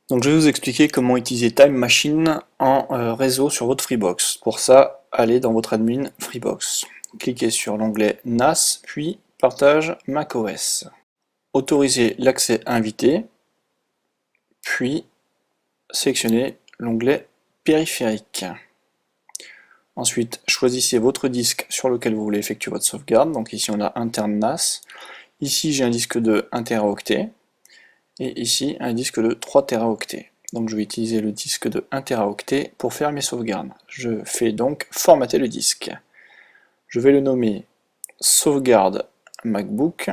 Donc je vais vous expliquer comment utiliser Time Machine en réseau sur votre Freebox. Pour ça, allez dans votre admin Freebox. Cliquez sur l'onglet NAS, puis Partage macOS. Autorisez l'accès invité, puis sélectionnez l'onglet Périphérique. Ensuite, choisissez votre disque sur lequel vous voulez effectuer votre sauvegarde. Donc ici on a interne NAS. Ici j'ai un disque de 1 Teraoctet. Et ici un disque de 3 Teraoctets. Donc je vais utiliser le disque de 1 Teraoctet pour faire mes sauvegardes. Je fais donc formater le disque. Je vais le nommer sauvegarde MacBook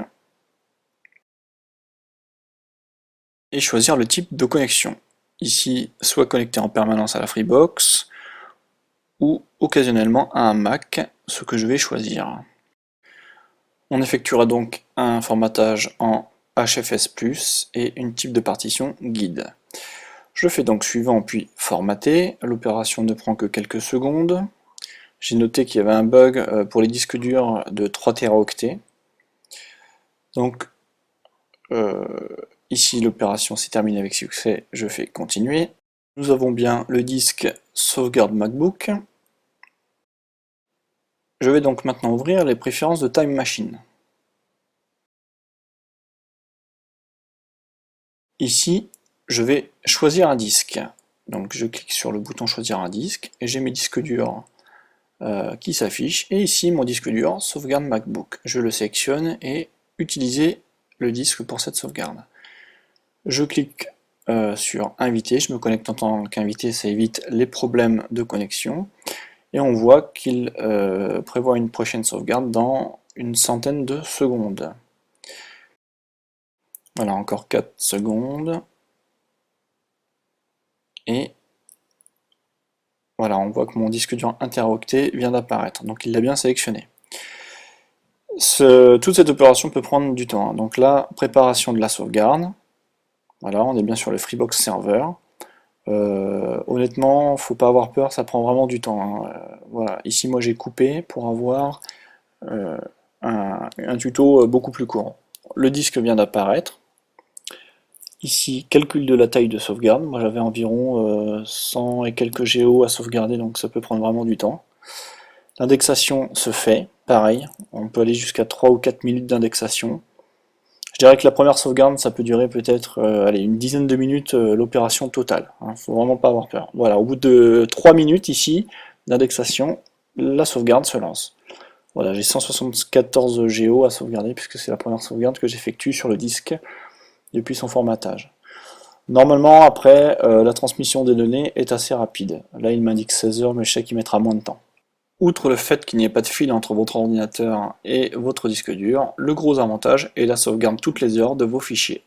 et choisir le type de connexion. Ici, soit connecté en permanence à la Freebox ou occasionnellement à un Mac, ce que je vais choisir. On effectuera donc un formatage en HFS+, et une type de partition guide. Je fais donc suivant puis formater, l'opération ne prend que quelques secondes. J'ai noté qu'il y avait un bug pour les disques durs de 3 Teraoctets. Donc ici l'opération s'est terminée avec succès, je fais continuer. Nous avons bien le disque sauvegarde MacBook. Je vais donc maintenant ouvrir les préférences de Time Machine. Ici, je vais choisir un disque. Donc je clique sur le bouton choisir un disque et j'ai mes disques durs qui s'affichent. Et ici mon disque dur sauvegarde MacBook. Je le sélectionne et utiliser le disque pour cette sauvegarde. Je clique sur inviter, je me connecte en tant qu'invité, ça évite les problèmes de connexion. Et on voit qu'il prévoit une prochaine sauvegarde dans une centaine de secondes. Voilà, encore 4 secondes. Et voilà, on voit que mon disque dur 1 Teraoctet vient d'apparaître, donc il l'a bien sélectionné. Toute cette opération peut prendre du temps. Donc là, préparation de la sauvegarde. Voilà, on est bien sur le Freebox Server. Honnêtement, faut pas avoir peur, ça prend vraiment du temps. Voilà, ici moi j'ai coupé pour avoir un tuto beaucoup plus court. Le disque vient d'apparaître. Ici, calcul de la taille de sauvegarde. Moi j'avais environ 100 et quelques Go à sauvegarder, donc ça peut prendre vraiment du temps. L'indexation se fait, pareil, on peut aller jusqu'à 3 ou 4 minutes d'indexation. Je dirais que la première sauvegarde, ça peut durer peut-être une dizaine de minutes l'opération totale. Faut vraiment pas avoir peur. Voilà, au bout de 3 minutes ici d'indexation, la sauvegarde se lance. Voilà, j'ai 174 Go à sauvegarder puisque c'est la première sauvegarde que j'effectue sur le disque depuis son formatage. Normalement, après, la transmission des données est assez rapide. Là, il m'indique 16 heures, mais je sais qu'il mettra moins de temps. Outre le fait qu'il n'y ait pas de fil entre votre ordinateur et votre disque dur, le gros avantage est la sauvegarde toutes les heures de vos fichiers.